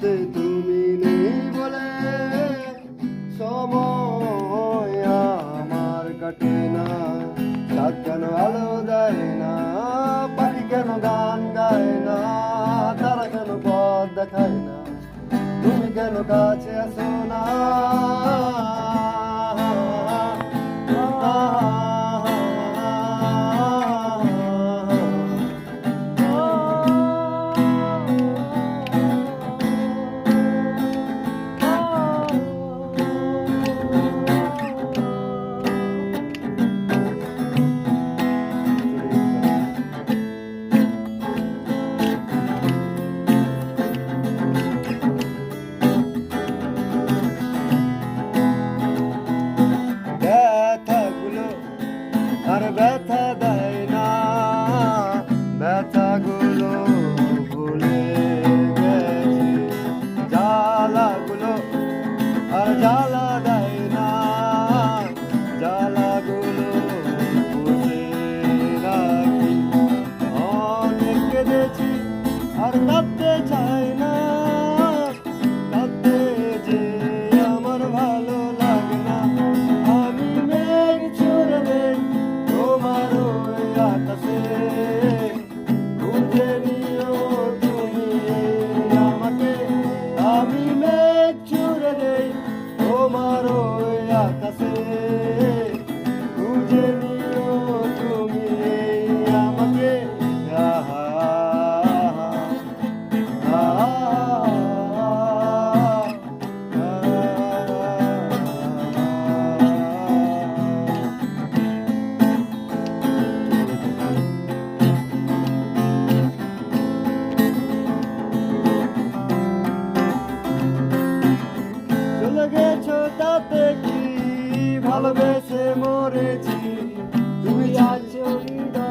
সাথে তুমি নেই বলে সময় আমার কাটে না। চাঁদ কেন আলো দেয় না, পাখি কেন গান গায় না, তারা কেন পথ দেখায় না, তুমি কেন কাছে আসো না। আর ব্যথা দেয় না, ব্যথাগুলো ভুলে গেছি। জ্বালাগুলো আর জ্বালা দেয় না, জ্বালাগুলো বুঝে রাখি। অনেক কেঁদেছি আর কাঁদতে চাই না, কাঁদতে যে আমার ভালো লাগে না। আমি মেঘ ছুঁড়ে দেই তোমার ওই আকাশে, খুঁজে নিও তুমি আমাকে। আমি মেঘ ছুঁড়ে দেই তোমার ওই আকাশে, খুঁজে নিও তুমি আমাকে। আহা চলে গেছো তাতে কি, ভালোবেসে মরেছি, তুমি আছো হৃদয়।